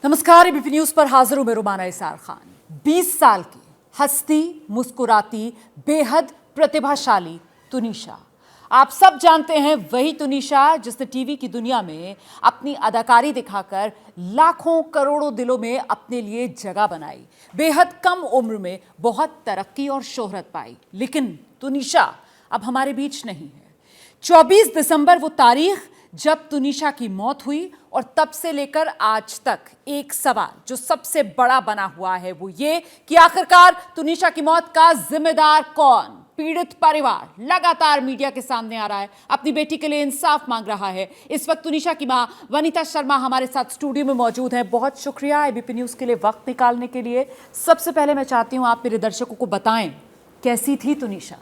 नमस्कार, ABP news पर हाजिर हूं मैं रुमाना इसार खान। 20 साल की हंसती मुस्कुराती बेहद प्रतिभाशाली तुनिशा। आप सब जानते हैं वही तुनिशा जिसने टीवी की दुनिया में अपनी अदाकारी दिखाकर लाखों करोड़ों दिलों में अपने लिए जगह बनाई। बेहद कम उम्र में बहुत तरक्की और शोहरत पाई। लेकिन तुनिशा अब हमारे बीच नहीं है। 24 दिसंबर वो तारीख जब तुनिशा की मौत हुई और तब से लेकर आज तक एक सवाल जो सबसे बड़ा बना हुआ है वो ये कि आखिरकार तुनिशा की मौत का जिम्मेदार कौन? पीड़ित परिवार लगातार मीडिया के सामने आ रहा है, अपनी बेटी के लिए इंसाफ मांग रहा है। इस वक्त तुनिशा की मां वनिता शर्मा हमारे साथ स्टूडियो में मौजूद है। बहुत शुक्रिया एबीपी न्यूज के लिए वक्त निकालने के लिए। सबसे पहले मैं चाहती हूं आप मेरे दर्शकों को बताएं कैसी थी तुनिशा।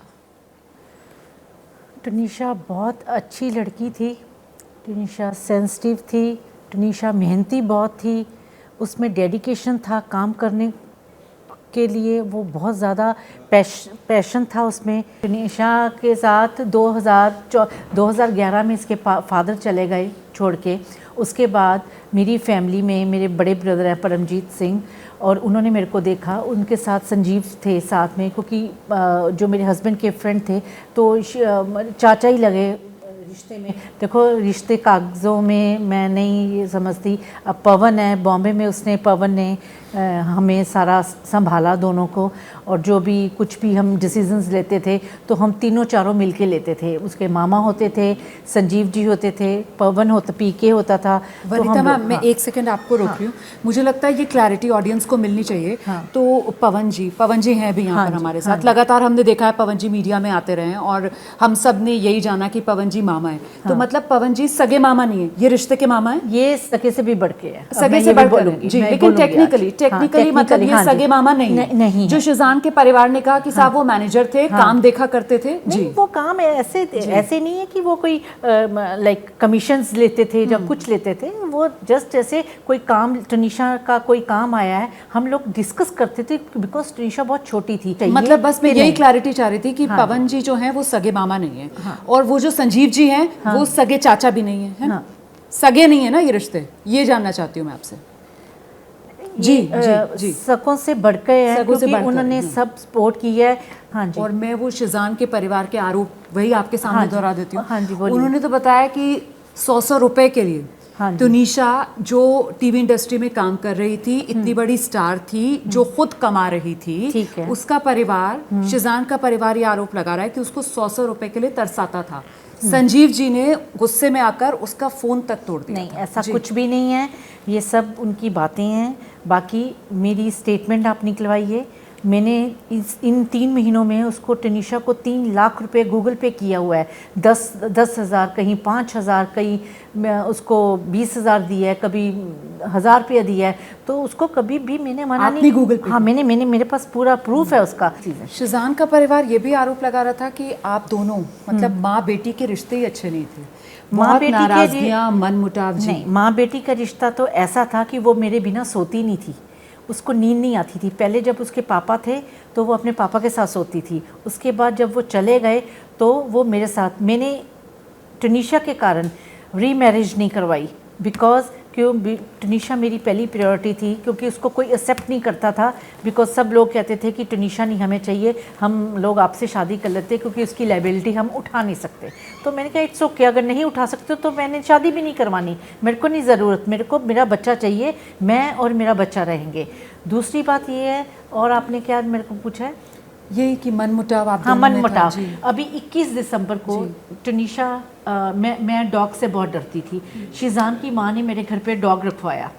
तुनिशा बहुत अच्छी लड़की थी। तुनिशा सेंसिटिव थी। तुनिशा मेहनती बहुत थी। उसमें डेडिकेशन था काम करने के लिए, वो बहुत ज़्यादा पैशन था उसमें। तुनिशा के साथ 2011 में इसके फादर चले गए छोड़ के। उसके बाद मेरी फैमिली में मेरे बड़े ब्रदर हैं परमजीत सिंह, और उन्होंने मेरे को देखा। उनके साथ संजीव थे साथ में, क्योंकि जो मेरे हस्बैंड के फ्रेंड थे तो चाचा ही लगे रिश्ते में। देखो, रिश्ते कागज़ों में मैं नहीं समझती। अब पवन है बॉम्बे में, उसने पवन ने हमें सारा संभाला दोनों को, और जो भी कुछ भी हम डिसीजंस लेते थे तो हम तीनों चारों मिलके लेते थे। उसके मामा होते थे, संजीव जी होते थे, पवन होता, पीके होता था। वनिता मैम, मैं एक सेकंड आपको रोक रही हूँ। मुझे लगता है ये क्लैरिटी ऑडियंस को मिलनी चाहिए। तो पवन जी हैं अभी यहाँ पर हमारे साथ। लगातार हमने देखा है पवन जी मीडिया में आते रहे हैं और हम सब ने यही जाना कि पवन जी मामा है। तो मतलब पवन जी सगे मामा नहीं है, ये रिश्ते के मामा है। ये सगे से भी बढ़ के है, सगे से बढ़ जी। लेकिन टेक्निकली मतलब ये सगे मामा नहीं। जो शिजान के परिवार ने कहा कि साहब वो मैनेजर थे, काम देखा करते थे जी। वो काम ऐसे नहीं है कि वो कोई लाइक कमीशंस लेते थे या कुछ लेते थे। वो जस्ट ऐसे कोई काम, तुनिशा का कोई काम आया है, हम लोग डिस्कस करते थे बिकॉज तुनिशा बहुत छोटी थी। मतलब बस मैं यही क्लैरिटी चाह रही थी कि पवन जी जो हैं वो सगे मामा नहीं है, और वो जो संजीव जी हैं वो सगे चाचा भी नहीं है, है ना? सगे नहीं है ना ये रिश्ते, ये जानना चाहती हूँ मैं आपसे। जी सकों से बढ़ के हैं, क्योंकि उन्होंने सब सपोर्ट किया है। हाँ जी। और मैं वो शिजान के परिवार के आरोप वही आपके सामने दोहरा देती हूँ। हाँ जी, उन्होंने तो बताया कि 100 रुपए के लिए तुनिशा जो टीवी इंडस्ट्री में काम कर रही थी, इतनी बड़ी स्टार थी जो खुद कमा रही थी, उसका परिवार, शिजान का परिवार ये आरोप लगा रहा है कि उसको 100 रुपए के लिए तरसाता था। संजीव जी ने गुस्से में आकर उसका फोन तक तोड़ दिया। नहीं, ऐसा कुछ भी नहीं है, ये सब उनकी बातें हैं। बाकी मेरी स्टेटमेंट आप निकलवाइए। मैंने इन 3 महीनों में उसको, तुनिशा को 3 लाख रुपए गूगल पे किया हुआ है। 10,000, कहीं 5,000, कहीं उसको 20,000 दिया है, कभी 1,000 रुपया दिया है। तो उसको कभी भी मैंने मना नहीं। गूगल पे? हाँ, मैंने मेरे पास पूरा प्रूफ है उसका। शिजान का परिवार ये भी आरोप लगा रहा था कि आप दोनों मतलब माँ बेटी के रिश्ते ही अच्छे नहीं थे, माँ बेटी नाराजगियां, मनमुटाव। नहीं, माँ बेटी का रिश्ता तो ऐसा था कि वो मेरे बिना सोती नहीं थी, उसको नींद नहीं आती थी। पहले जब उसके पापा थे तो वो अपने पापा के साथ सोती थी। उसके बाद जब वो चले गए तो वो मेरे साथ। मैंने तुनिशा के कारण रीमैरिज नहीं करवाई, बिकॉज तुनिशा मेरी पहली प्रायोरिटी थी, क्योंकि उसको कोई एक्सेप्ट नहीं करता था। बिकॉज सब लोग कहते थे कि तुनिशा नहीं हमें चाहिए, हम लोग आपसे शादी कर लेते क्योंकि उसकी लायबिलिटी हम उठा नहीं सकते। तो मैंने कहा इट्स ओके, अगर नहीं उठा सकते तो मैंने शादी भी नहीं करवानी, मेरे को नहीं ज़रूरत, मेरे को मेरा बच्चा चाहिए, मैं और मेरा बच्चा रहेंगे। दूसरी बात ये है, और आपने क्या मेरे को पूछा है, यही कि मनमुटाव। आप हाँ, मनमुटाव। अभी 21 दिसंबर को तुनिशा, मैं डॉग से बहुत डरती थी। शिजान की माँ ने मेरे घर पे डॉग रखवाया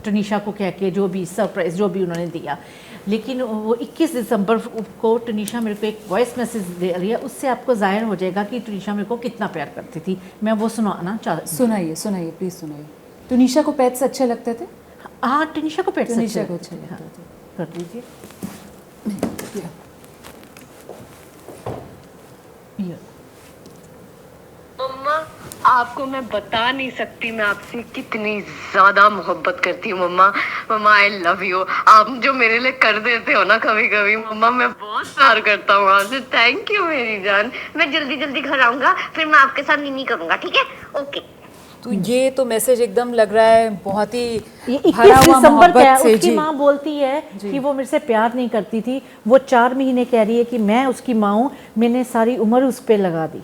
तुनिशा को कह के, जो भी सरप्राइज़ जो भी उन्होंने दिया। लेकिन वो 21 दिसंबर को तुनिशा मेरे को एक वॉइस मैसेज दे रही है, उससे आपको जाहिर हो जाएगा कि तुनिशा मेरे को कितना प्यार करती थी। मैं वो सुनाना चाहती। सुनाइए प्लीज़ सुनाइए। तुनिशा को पेट्स अच्छे लगते थे? हाँ, तुनिशा को पेट्स अच्छे लगते थे। कर दीजिए। मम्मा, आपको मैं बता नहीं सकती मैं आपसे कितनी ज्यादा मोहब्बत करती हूँ। मम्मा आई लव यू। आप जो मेरे लिए कर देते हो ना कभी कभी, मम्मा मैं बहुत प्यार करता हूँ आपसे। थैंक यू मेरी जान। मैं जल्दी जल्दी घर आऊंगा, फिर मैं आपके साथ नीनी करूंगा, ठीक है? ओके। तो ये तो मैसेज एकदम लग रहा है बहुत ही ये 21 भरा हुआ दिसंबर का है। मोहब्बत से। उसकी जी, माँ बोलती है कि वो मेरे से प्यार नहीं करती थी। वो 4 महीने कह रही है कि मैं उसकी माँ हूँ, मैंने सारी उम्र उस पर लगा दी,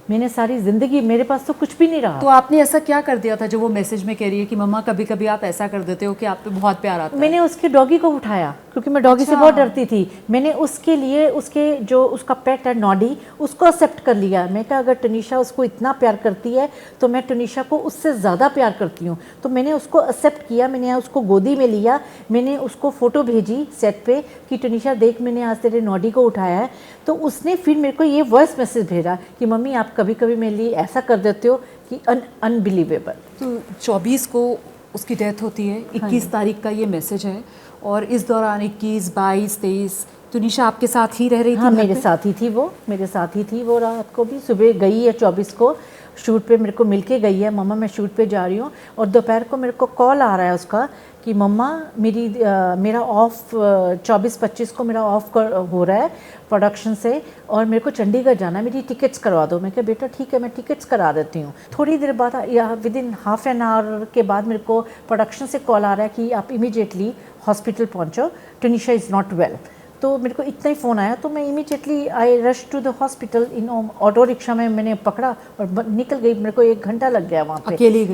मैंने सारी ज़िंदगी, मेरे पास तो कुछ भी नहीं रहा। तो आपने ऐसा क्या कर दिया था जो वो मैसेज में कह रही है कि मम्मा कभी कभी आप ऐसा कर देते हो कि आप पे बहुत प्यार आता है? मैंने उसके डॉगी को उठाया क्योंकि मैं डॉगी से बहुत डरती थी। मैंने उसके लिए उसके जो उसका पेट है नॉडी, उसको एक्सेप्ट कर लिया। मैं कहा अगर टनीशा उसको इतना प्यार करती है तो मैं टनीशा को उससे ज़्यादा प्यार करती हूँ। तो मैंने उसको एक्सेप्ट किया, मैंने उसको गोदी में लिया, मैंने उसको फ़ोटो भेजी सेट पे कि टनीशा देख मैंने आज तेरे नॉडी को उठाया है। तो उसने फिर मेरे को ये वॉइस मैसेज भेजा कि मम्मी आप कभी कभी मेरे लिए ऐसा कर देते हो कि अनबिलीवेबल। तो 24 को उसकी डेथ होती है, 21 तारीख का ये मैसेज है, और इस दौरान 21, 22, 23 तुनिशा आपके साथ ही रह रही थी? हाँ, घर मेरे पे? साथ ही थी वो, मेरे साथ ही थी वो। रात को भी, सुबह गई है 24 को शूट पे, मेरे को मिल के गई है, मम्मा मैं शूट पे जा रही हूँ। और दोपहर को मेरे को कॉल आ रहा है उसका कि मम्मा मेरा ऑफ 24-25 को मेरा ऑफ हो रहा है प्रोडक्शन से और मेरे को चंडीगढ़ जाना है, मेरी टिकट्स करवा दो। मैं कहा बेटा ठीक है, मैं टिकट्स करा देती हूँ। थोड़ी देर बाद या with in half an hour के बाद मेरे को प्रोडक्शन से कॉल आ रहा है कि आप इमीडिएटली हॉस्पिटल पहुँचो, टनीशा इज़ नॉट वेल। तो मेरे को इतना ही फ़ोन आया तो मैं immediately I rush to the hospital in auto rickshaw में मैंने पकड़ा और निकल गई। मेरे को 1 घंटा लग गया वहाँ पे। अकेली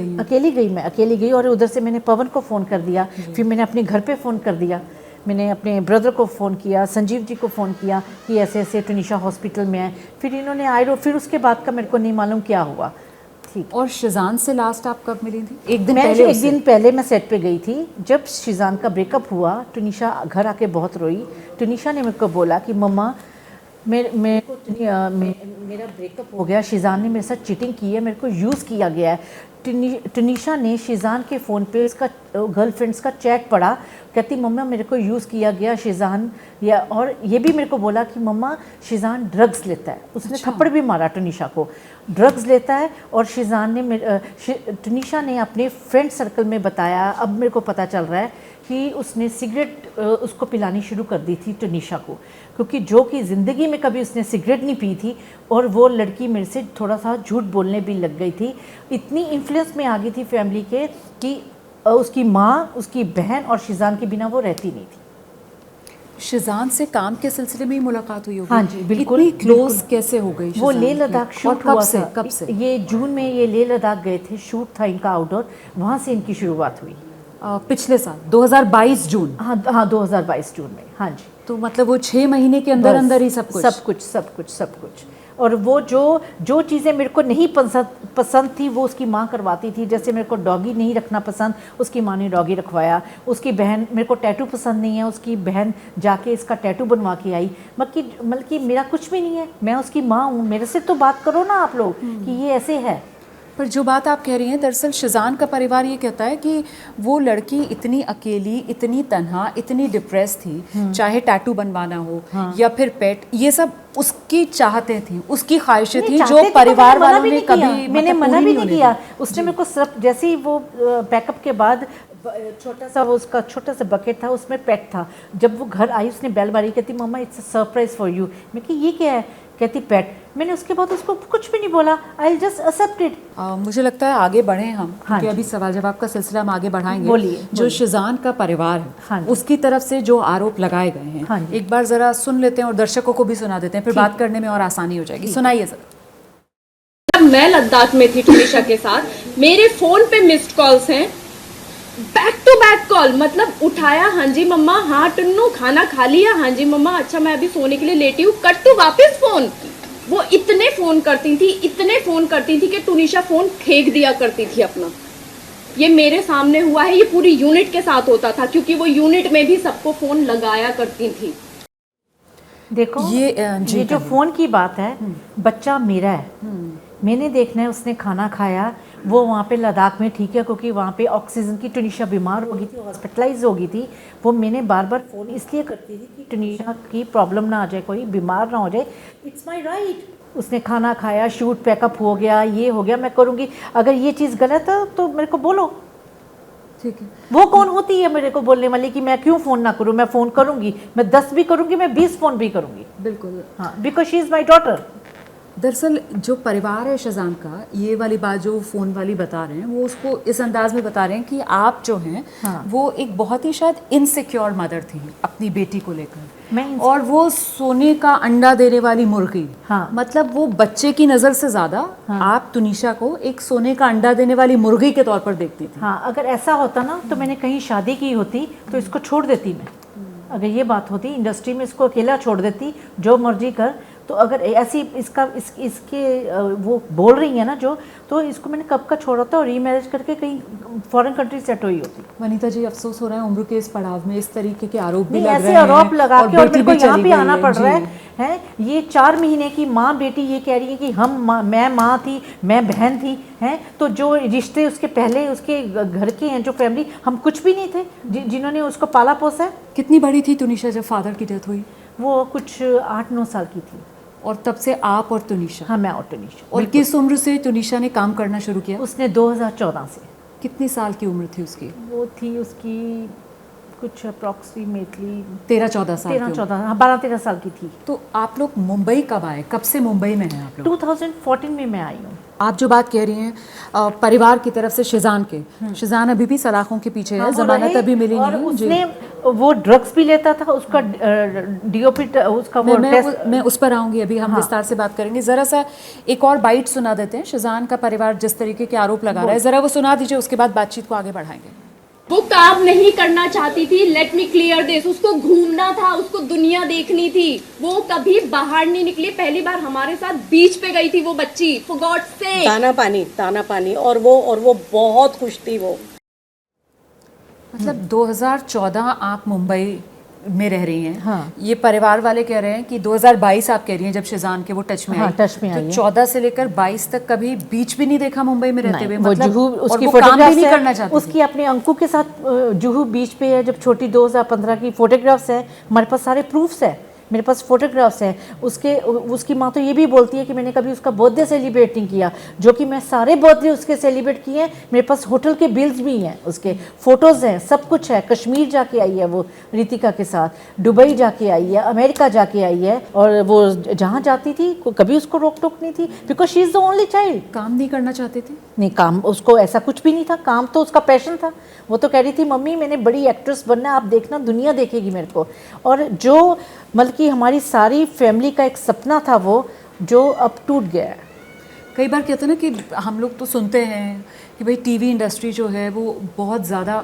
गई? मैं अकेली गई और उधर से मैंने पवन को फ़ोन कर दिया, फिर मैंने अपने घर पे फ़ोन कर दिया, मैंने अपने ब्रदर को फ़ोन किया, संजीव जी को फ़ोन किया कि ऐसे ऐसे टनीशा हॉस्पिटल में है। फिर इन्होंने आए, फिर उसके बाद का मेरे को नहीं मालूम क्या हुआ। ठीक। और शिजान से लास्ट आप कब मिली थी? एक दिन मैं पहले? एक दिन पहले मैं सेट पे गई थी। जब शिजान का ब्रेकअप हुआ, टनीशा घर आके बहुत रोई। टनीशा ने मेरे को बोला कि मम्मा मेरा ब्रेकअप हो गया, शिजान ने मेरे साथ चीटिंग की है, मेरे को यूज़ किया गया है। टनीशा ने शिजान के फ़ोन पे उसका गर्लफ्रेंड्स का चैट पढ़ा, कहती मम्मा मेरे को यूज़ किया गया शिजान, या और ये भी मेरे को बोला कि मम्मा शिजान ड्रग्स लेता है। उसने थप्पड़ भी मारा टनीशा को, ड्रग्स लेता है। और शिजान ने टनीशा ने अपने फ्रेंड सर्कल में बताया, अब मेरे को पता चल रहा है कि उसने सिगरेट उसको पिलानी शुरू कर दी थी टनीशा को, क्योंकि जो कि ज़िंदगी में कभी उसने सिगरेट नहीं पी थी। और वो लड़की मेरे से थोड़ा सा झूठ बोलने भी लग गई थी, इतनी इन्फ्लुएंस में आ गई थी फैमिली के कि उसकी माँ, उसकी बहन और शिजान के बिना वो रहती नहीं थी। शिजान से काम के सिलसिले में ही मुलाकात हुई होगी? हाँ जी, बिल्कुल। इतनी क्लोज कैसे हो गई? वो शिजान लेह की? लद्दाख शूट और हुआ था। कब से? ये जून में ये लेह लद्दाख गए थे, शूट था इनका आउटडोर, वहाँ से इनकी शुरुआत हुई। पिछले साल 2022 जून? हाँ 2022 जून में। हाँ जी। तो मतलब वो 6 महीने के अंदर अंदर ही सब कुछ। और वो जो चीज़ें मेरे को नहीं पसंद थी वो उसकी माँ करवाती थी। जैसे मेरे को डॉगी नहीं रखना पसंद, उसकी माँ ने डॉगी रखवाया। उसकी बहन, मेरे को टैटू पसंद नहीं है, उसकी बहन जाके इसका टैटू बनवा के आई। मतलब कि मेरा कुछ भी नहीं है, मैं उसकी माँ हूँ, मेरे से तो बात करो ना आप लोग कि ये ऐसे है। पर जो बात आप कह रही हैं, दरअसल शिजान का परिवार ये कहता है कि वो लड़की इतनी अकेली, इतनी तन्हा, इतनी डिप्रेस थी, चाहे टैटू बनवाना हो या फिर पेट, ये सब उसकी चाहतें थी, उसकी ख्वाहिशें थी, जो परिवार वालों ने कभी मैंने मना भी नहीं किया। उसने मेरे को सिर्फ जैसे ही वो पैकअप के बाद छोटा सा वो उसका छोटा सा बकेट था, उसमें पेट था। जब वो घर आई उसने बेल मारी, कहती mama it's a surprise for you. मैं कि ये क्या है? कहती पेट। मैंने उसके बाद उसको कुछ भी नहीं बोला, आई जस्ट एक्सेप्ट इट। मुझे लगता है आगे बढ़े हम, हाँ क्योंकि अभी सवाल जवाब का सिलसिला हम आगे बढ़ाएंगे। बोलिए। जो शिजान का परिवार है, हाँ उसकी तरफ से जो आरोप लगाए गए हैं, हाँ एक बार जरा सुन लेते हैं और दर्शकों को भी सुना देते हैं, फिर बात करने में और आसानी हो जाएगी। सुनाइए सर। जब मैं लद्दाख में थी टनीशा के साथ, मेरे फोन पे मिस्ड कॉल्स हैं, बैक टू बैक कॉल, मतलब उठाया, हाँ जी मम्मा, हाँ टन्नू खाना खा लिया, हाँ जी मम्मा, अच्छा मैं अभी सोने के लिए लेटी हूँ, कट टू वापस फोन। वो इतने फोन करती थी कि टनीशा फोन फेंक दिया करती थी अपना। ये मेरे सामने हुआ है, ये पूरी यूनिट के साथ होता था, क्योंकि वो यूनिट में भी सबको फोन लगाया करती थी। देखो ये जो फोन की बात है, बच्चा मेरा है, मैंने देखना है उसने खाना खाया, वो वहाँ पे लद्दाख में ठीक है, क्योंकि वहाँ पे ऑक्सीजन की, टनीशा बीमार हो गई थी, हॉस्पिटलाइज हो गई थी। वो मैंने बार बार फ़ोन इसलिए करती थी कि टनीशा की प्रॉब्लम ना आ जाए, कोई बीमार ना हो जाए, इट्स माई राइट। उसने खाना खाया, शूट पैकअप हो गया, ये हो गया, मैं करूँगी। अगर ये चीज़ गलत है तो मेरे को बोलो, ठीक है। वो कौन होती है मेरे को बोलने वाली कि मैं क्यों फ़ोन ना करूँ? मैं फ़ोन करूँगी, मैं 10 भी करूँगी, मैं 20 फ़ोन भी करूँगी। बिल्कुल। हाँ, because she is my daughter. दरअसल जो परिवार है शजान का, ये वाली बात जो फ़ोन वाली बता रहे हैं वो उसको इस अंदाज में बता रहे हैं कि आप जो हैं वो एक बहुत ही शायद इनसिक्योर मदर थी अपनी बेटी को लेकर, और वो सोने का अंडा देने वाली मुर्गी, मतलब वो बच्चे की नज़र से ज़्यादा आप तुनिशा को एक सोने का अंडा देने वाली मुर्गी के तौर पर देखती थी। हाँ, अगर ऐसा होता ना तो मैंने कहीं शादी की होती तो इसको छोड़ देती मैं। अगर ये बात होती इंडस्ट्री में इसको अकेला छोड़ देती, जो मर्जी कर। तो अगर ऐसी इसके वो बोल रही है ना जो, तो इसको मैंने कब का छोड़ा था और रीमैरिज करके कहीं फॉरेन कंट्री सेट हुई होती। वनीता जी, अफसोस हो रहा है उम्र के इस पड़ाव में इस तरीके के आरोप भी नहीं, लग ऐसे रहे हैं आरोप लगा के और मेरे को यहाँ पे आना पड़ रहा है। ये 4 महीने की माँ बेटी ये कह रही है कि मैं माँ थी, मैं बहन थी, हैं। तो जो रिश्ते उसके पहले उसके घर के हैं, जो फैमिली, हम कुछ भी नहीं थे जिन्होंने उसको पाला पोसा है। कितनी बड़ी थी तुनिशा जब फादर की डेथ हुई? वो कुछ 8-9 साल की थी। और तब से आप और तुनिशा? हाँ, मैं और तुनिशा। और किस उम्र से तुनिशा ने काम करना शुरू किया? उसने 2014 से। कितनी साल की उम्र थी उसकी? वो थी उसकी कुछ अप्रॉक्सीमेटली 13-14 साल। 13-14, हाँ, 12-13 साल की थी। तो आप लोग मुंबई कब आए? कब से मुंबई में हैं आप लोग? 2014 में मैं आई हूँ। आप जो बात कह रही हैं परिवार की तरफ से शिजान के, शिजान अभी भी सलाखों के पीछे है, जमानत अभी मिली और नहीं। उसने वो ड्रग्स भी लेता था, उसका डीओपी उसका वो टेस्ट। मैं उस पर आऊंगी, अभी हम विस्तार से बात करेंगे। जरा सा एक और बाइट सुना देते हैं। शिजान का परिवार जिस तरीके के आरोप लगा रहा है, जरा वो सुना दीजिए, उसके बाद बातचीत को आगे बढ़ाएंगे। वो काम नहीं करना चाहती थी, लेट मी क्लियर दिस। उसको घूमना था, उसको दुनिया देखनी थी, वो कभी बाहर नहीं निकली। पहली बार हमारे साथ बीच पे गई थी वो बच्ची, फॉर गॉड सेक। ताना पानी और वो बहुत खुश थी वो। मतलब 2014 आप मुंबई में रह रही हैं। हाँ। ये परिवार वाले कह रहे हैं कि 2022 आप कह रही हैं जब शिजान के वो टच में आई, टच में आई तो 14 से लेकर 22 तक कभी बीच भी नहीं देखा मुंबई में रहते हुए। वो मतलब जुहू और उसकी वो काम भी फोटोग्राफ्स नहीं है, करना चाहती उसकी अपने अंकु के साथ जुहू बीच पे है जब छोटी, 2015 की फोटोग्राफ्स है। हमारे पास सारे प्रूफ्स है, मेरे पास फोटोग्राफ्स हैं। उसकी माँ तो ये भी बोलती है कि मैंने कभी उसका बर्थडे सेलिब्रेट नहीं किया, जो कि मैं सारे बर्थडे उसके सेलिब्रेट किए हैं। मेरे पास होटल के बिल्स भी हैं, उसके फ़ोटोज़ हैं, सब कुछ है। कश्मीर जाके आई है वो रितिका के साथ, दुबई जाके आई है, अमेरिका जाके आई है, और वो जहाँ जाती थी कभी उसको रोक टोक नहीं थी, because she is the only child. काम नहीं करना चाहते थे? नहीं, काम उसको ऐसा कुछ भी नहीं था, काम तो उसका पैशन था। वो तो कह रही थी मम्मी मैंने बड़ी एक्ट्रेस बनना है, आप देखना दुनिया देखेगी मेरे को। और जो मतलब कि हमारी सारी फैमिली का एक सपना था वो, जो अब टूट गया है। कई बार कहते हैं ना कि हम लोग तो सुनते हैं कि भाई टीवी इंडस्ट्री जो है वो बहुत ज़्यादा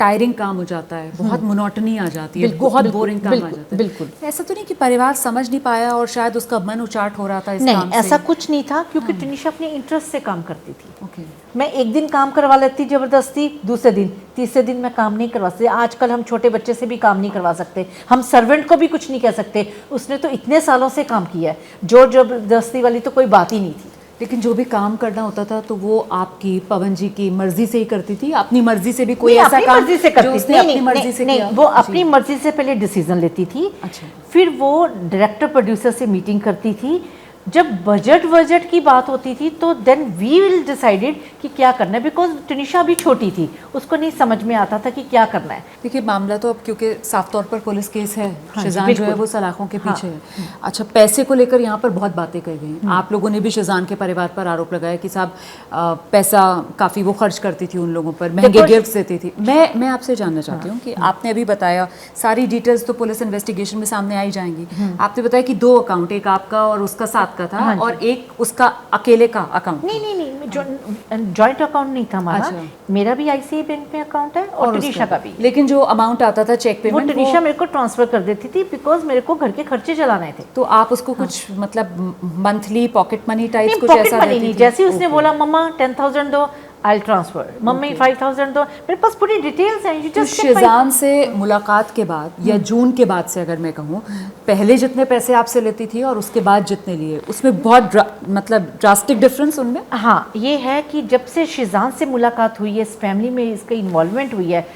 टायरिंग काम हो जाता है, बहुत मोनोटनी आ जाती है, बहुत बोरिंग काम आ जाता है। बिल्कुल ऐसा तो नहीं कि परिवार समझ नहीं पाया और शायद उसका मन उचाट हो रहा था इस काम से? नहीं, ऐसा कुछ नहीं था, क्योंकि तुनिशा अपने इंटरेस्ट से काम करती थी। ओके। मैं एक दिन काम करवा लेती ज़बरदस्ती, दूसरे दिन, तीसरे दिन मैं काम नहीं करवा सकती। आजकल हम छोटे बच्चे से भी काम नहीं करवा सकते, हम सर्वेंट को भी कुछ नहीं कह सकते। उसने तो इतने सालों से काम किया है, जोर जबरदस्ती वाली तो कोई बात ही नहीं थी। लेकिन जो भी काम करना होता था तो वो आपकी, पवन जी की मर्जी से ही करती थी? अपनी मर्जी से भी कोई ऐसा अपनी काम मर्जी से करती जो उसने नहीं, अपनी नहीं, मर्जी नहीं, से नहीं, किया? वो अपनी मर्जी से पहले डिसीजन लेती थी। अच्छा। फिर वो डायरेक्टर प्रोड्यूसर से मीटिंग करती थी। जब बजट की बात होती थी तो देन वी विल डिसाइडेड कि क्या करना है, बिकॉज तुनिशा भी छोटी थी, उसको नहीं समझ में आता था कि क्या करना है। देखिए मामला तो अब क्योंकि साफ तौर पर पुलिस केस है, हाँ, शिजान जो है वो सलाखों के पीछे है। अच्छा, पैसे को लेकर यहाँ पर बहुत बातें कही गई। आप लोगों ने भी शिजान के परिवार पर आरोप लगाया कि साहब पैसा काफ़ी वो खर्च करती थी उन लोगों पर, महंगे गिफ्ट देती थी। मैं आपसे जानना चाहती हूँ कि आपने अभी बताया, सारी डिटेल्स तो पुलिस इन्वेस्टिगेशन में सामने आई जाएंगी। आपने बताया कि 2 अकाउंट, एक आपका और उसका साथ का था, और एक उसका अकेले का अकाउंट। नहीं, जॉइंट अकाउंट नहीं था हमारा। अच्छा। मेरा भी आईसीआई बैंक में अकाउंट है और तुनिशा का भी। लेकिन जो अमाउंट आता था चेक वो पेमेंट, तुनिशा मेरे को ट्रांसफर कर देती थी, बिकॉज मेरे को घर के खर्चे चलाने थे। तो आप उसको कुछ मतलब मंथली पॉकेट मनी टाइप कुछ पॉकेट ऐसा मनी देती नहीं, थी? जैसे ही उसने बोला मम्मा 10,000 दो, आई ट्रांसफर, मम्मी 5,000 दो, मेरे पास पूरी डिटेल्स हैं। तो शिजान से मुलाकात के बाद या जून के बाद से अगर मैं कहूँ, पहले जितने पैसे आपसे लेती थी और उसके बाद जितने लिए, उसमें बहुत मतलब ड्रास्टिक डिफरेंस उनमें? हाँ, ये है कि जब से शिजान से मुलाकात हुई है, इस फैमिली में इसका इन्वॉल्वमेंट हुई है,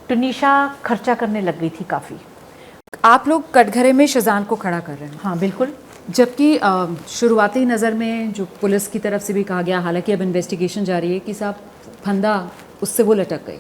तुनिशा खर्चा करने लग गई थी काफ़ी। आप लोग कटघरे में शिजान को खड़ा कर रहे हैं। हाँ बिल्कुल। जबकि शुरुआती नज़र में जो पुलिस की तरफ से भी कहा गया, हालांकि अब इन्वेस्टिगेशन जारी है, कि साहब फंदा उससे वो लटक गई।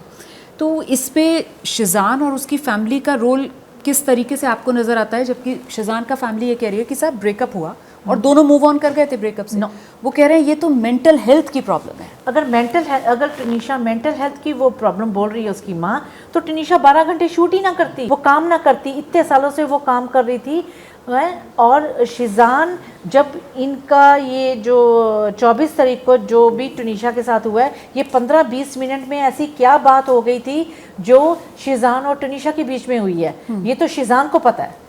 तो इस पे शिजान और उसकी फैमिली का रोल किस तरीके से आपको नज़र आता है? जबकि शिजान का फैमिली ये कह रही है कि साहब ब्रेकअप हुआ और दोनों मूव ऑन कर गए थे ब्रेकअप से। No. वो कह रहे हैं ये तो मेंटल हेल्थ की प्रॉब्लम है। अगर टनीशा मेंटल हेल्थ की वो प्रॉब्लम बोल रही है उसकी माँ, तो टनीशा 12 घंटे शूट ही ना करती, वो काम ना करती। इतने सालों से वो काम कर रही थी। और शिजान, जब इनका ये जो 24 तारीख को जो भी टनीशा के साथ हुआ है, ये 15-20 मिनट में ऐसी क्या बात हो गई थी जो शिजान और टनीशा के बीच में हुई है, ये तो शिजान को पता है।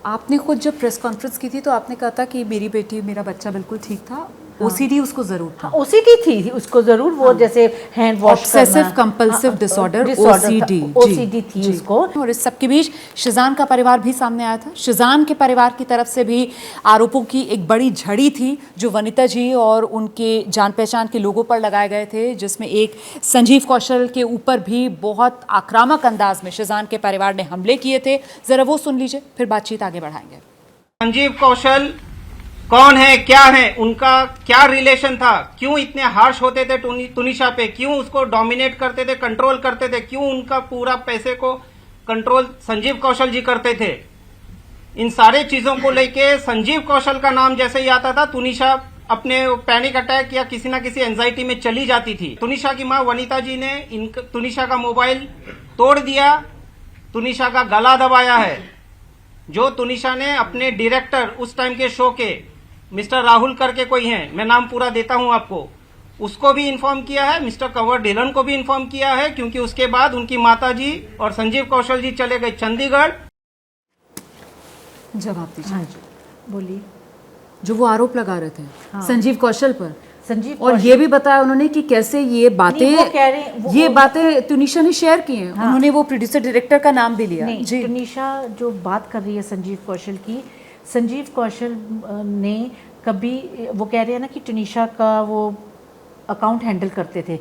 आपने खुद जब प्रेस कॉन्फ्रेंस की थी तो आपने कहा था कि मेरी बेटी, मेरा बच्चा बिल्कुल ठीक था, ओसीडी उसको जरूर था। ओसीडी थी उसको जरूर, वो जैसे हैंड वॉश करना, ऑब्सेसिव कंपल्सिव डिसऑर्डर, ओसीडी थी उसको। और इस सब के बीच शिजान का परिवार भी सामने आया था। शिजान के परिवार की तरफ से भी आरोपों की एक बड़ी झड़ी थी जो वनिता जी और उनके जान पहचान के लोगों पर लगाए गए थे, जिसमें एक संजीव कौशल के ऊपर भी बहुत आक्रामक अंदाज में शिजान के परिवार ने हमले किए थे। जरा वो सुन लीजिए, फिर बातचीत आगे बढ़ाएंगे। संजीव कौशल कौन है, क्या है, उनका क्या रिलेशन था, क्यों इतने हार्श होते थे तुनिशा पे, क्यों उसको डोमिनेट करते थे, कंट्रोल करते थे, क्यों उनका पूरा पैसे को कंट्रोल संजीव कौशल जी करते थे। इन सारे चीजों को लेके संजीव कौशल का नाम जैसे ही आता था, तुनिशा अपने पैनिक अटैक या किसी ना किसी एंजाइटी में चली जाती थी। तुनिशा की मां वनिता जी ने तुनिशा का मोबाइल तोड़ दिया, तुनिशा का गला दबाया है, जो तुनिशा ने अपने डायरेक्टर उस टाइम के शो के मिस्टर राहुल करके कोई हैं, मैं नाम पूरा देता हूं आपको, उसको भी इन्फॉर्म किया है, मिस्टर कंवर ढिलन को भी इन्फॉर्म किया है, क्योंकि उसके बाद उनकी माताजी और संजीव कौशल जी चले गए चंडीगढ़। जवाब दीजिए। हाँ जी, बोलिए। जो वो आरोप लगा रहे थे संजीव कौशल पर, संजीव और ये भी बताया उन्होंने कि कैसे ये बातें, नहीं, वो कह रहे हैं, ये बातें तुनिशा ने शेयर की हैं। उन्होंने वो प्रोड्यूसर डायरेक्टर का नाम भी लिया। नहीं, जी, तुनिशा जो बात कर रही है संजीव कौशल की, संजीव कौशल ने कभी, वो कह रहे हैं ना कि तुनिशा का वो अकाउंट हैंडल करते थे।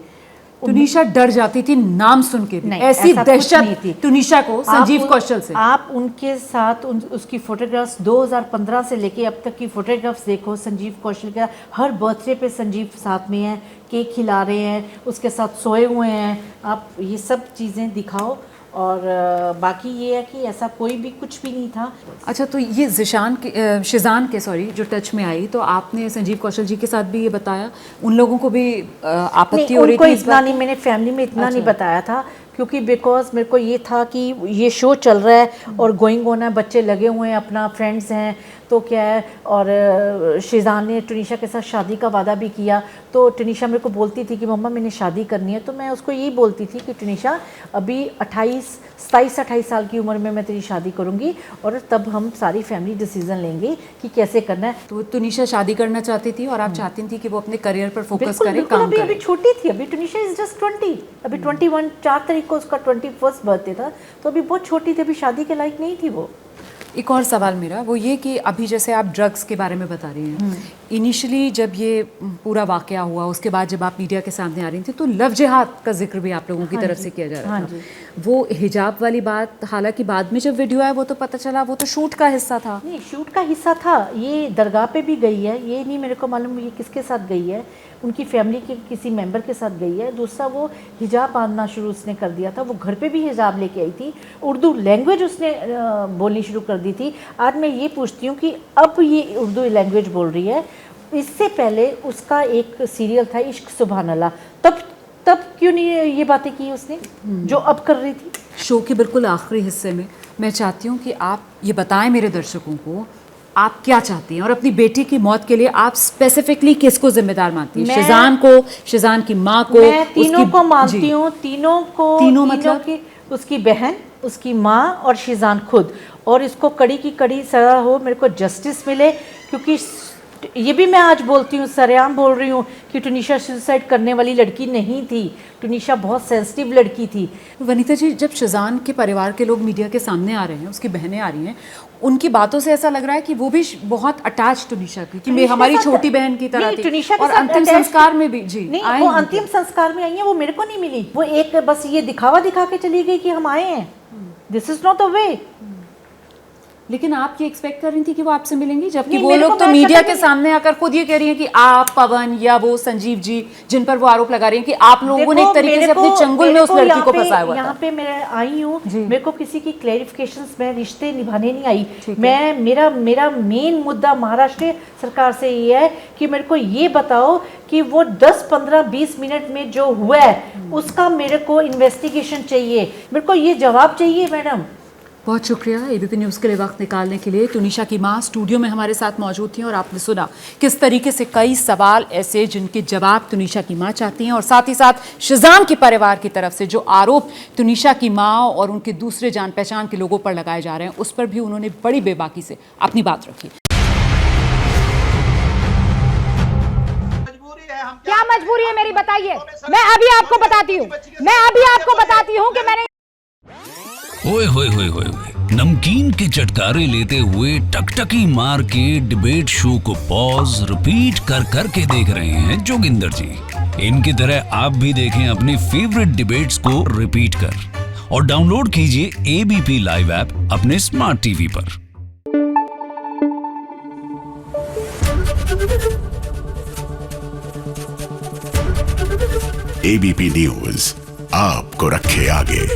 तुनिशा डर जाती थी नाम सुन के भी, नहीं, ऐसी ऐसा कुछ नहीं दहशत थी तुनिशा को संजीव कौशल से। आप उनके साथ उसकी फोटोग्राफ्स 2015 से लेके अब तक की फोटोग्राफ्स देखो, संजीव कौशल का हर बर्थडे पे संजीव साथ में है, केक खिला रहे हैं, उसके साथ सोए हुए हैं, आप ये सब चीज़ें दिखाओ। और बाकी ये है कि ऐसा कोई भी कुछ भी नहीं था। अच्छा, तो ये शिजान के जो टच में आई, तो आपने संजीव कौशल जी के साथ भी ये बताया, उन लोगों को भी आपत्ति हो रही थी इस इतना बात? नहीं, मैंने फैमिली में इतना नहीं बताया था, क्योंकि बिकॉज मेरे को ये था कि ये शो चल रहा है और गोइंग ऑन है, बच्चे लगे हुए हैं, अपना फ्रेंड्स हैं, तो क्या है। और शिजान ने तुनिशा के साथ शादी का वादा भी किया, तो तुनिशा मेरे को बोलती थी कि मम्मा मैंने शादी करनी है, तो मैं उसको यही बोलती थी कि तुनिशा अभी 27-28 साल की उम्र में मैं तेरी शादी करूँगी और तब हम सारी फैमिली डिसीजन लेंगे कि कैसे करना है। तो तुनिशा शादी करना चाहती थी और आप चाहती थी कि वो अपने करियर पर फोकस बिल्कुल, करे, बिल्कुल, काम करे। अभी छोटी थी, अभी तुनिशा इज जस्ट 20, अभी 21, 4 तारीख को उसका 21st बर्थडे था, तो अभी बहुत छोटी थी, अभी शादी के लायक नहीं थी वो। एक और सवाल मेरा वो ये कि अभी जैसे आप ड्रग्स के बारे में बता रही हैं, इनिशियली जब ये पूरा वाकया हुआ, उसके बाद जब आप मीडिया के सामने आ रही थी, तो लव जिहाद का जिक्र भी आप लोगों की तरफ से किया जा रहा था। वो हिजाब वाली बात, हालांकि बाद में जब वीडियो आया वो तो पता चला वो तो शूट का हिस्सा था। नहीं, शूट का हिस्सा था, ये दरगाह पे भी गई है, ये नहीं मेरे को मालूम ये किसके साथ गई है, उनकी फैमिली के किसी मेंबर के साथ गई है। दूसरा, वो हिजाब बांधना शुरू उसने कर दिया था, वो घर पे भी हिजाब लेके आई थी, उर्दू लैंग्वेज उसने बोलनी शुरू कर दी थी। आज मैं ये पूछती हूँ कि अब ये उर्दू लैंग्वेज बोल रही है, इससे पहले उसका एक सीरियल था इश्क सुभान अल्लाह, तब क्यों नहीं ये बातें की उसने जो अब कर रही थी। शो के बिल्कुल आखिरी हिस्से में मैं चाहती हूँ कि आप ये बताएं मेरे दर्शकों को आप क्या चाहती हैं और अपनी बेटी की मौत के लिए आप स्पेसिफिकली किसको जिम्मेदार मानती हैं? शिजान को, शिजान की माँ को? मैं तीनों को मानती हूँ, तीनों मतलब की, उसकी बहन, उसकी माँ और शिजान खुद। और इसको कड़ी की कड़ी सजा हो, मेरे को जस्टिस मिले, क्योंकि ये भी मैं आज बोलती हूँ, सरेआम बोल रही हूँ कि तुनिशा सुसाइड करने वाली लड़की नहीं थी, तुनिशा बहुत सेंसिटिव लड़की थी। वनीता जी, जब शिजान के परिवार के लोग मीडिया के सामने आ रहे हैं, उसकी बहनें आ रही हैं, उनकी बातों से ऐसा लग रहा है कि वो भी बहुत अटैच तुनिशा की, कि हमारी छोटी बहन की तरह थी, और अंतिम संस्कार में भी जी नहीं, वो अंतिम संस्कार में आई है, वो मेरे को नहीं मिली, वो एक बस ये दिखावा दिखा के चली गई कि हम आए हैं। This is not the way. लेकिन आप ये एक्सपेक्ट कर रही थी कि वो आपसे मिलेंगी, जबकि नहीं, वो मेरे लोग को तो मैं मीडिया कभी के सामने आकर खुद ये कह रही हैं कि आप, पवन या वो संजीव जी जिन पर वो आरोप लगा रही हैं कि आप लोगों ने एक तरीके से अपने चंगुल में उस लड़की को फंसाया हुआ था। यहाँ पे मैं आई हूँ, जी। मेरे को किसी की क्लैरिफिकेशंस में रिश्ते निभाने नहीं आई। मैं मेरा मेन मुद्दा महाराष्ट्र सरकार से ये है कि मेरे को ये बताओ कि वो 10, 15, 20 मिनट में जो हुआ है उसका मेरे को इन्वेस्टिगेशन चाहिए, मेरे को ये जवाब चाहिए मैडम। बहुत शुक्रिया एबीपी न्यूज़ के लिए वक्त निकालने के लिए। तुनिशा की मां स्टूडियो में हमारे साथ मौजूद थी और आपने सुना किस तरीके से कई सवाल ऐसे जिनके जवाब तुनिशा की मां चाहती हैं, और साथ ही साथ शिजाम के परिवार की तरफ से जो आरोप तुनिशा की मां और उनके दूसरे जान पहचान के लोगों पर लगाए जा रहे हैं उस पर भी उन्होंने बड़ी बेबाकी से अपनी बात रखी। क्या मजबूरी है मेरी, बताइए। मैं अभी आपको बताती हूँ कि मैंने ओए होए होए होए होए, नमकीन के चटकारे लेते हुए टकटकी मार के डिबेट शो को पॉज रिपीट कर कर के देख रहे हैं जोगिंदर जी। इनकी तरह आप भी देखें अपनी फेवरेट डिबेट्स को रिपीट कर और डाउनलोड कीजिए एबीपी लाइव ऐप अपने स्मार्ट टीवी पर। एबीपी न्यूज आपको रखे आगे।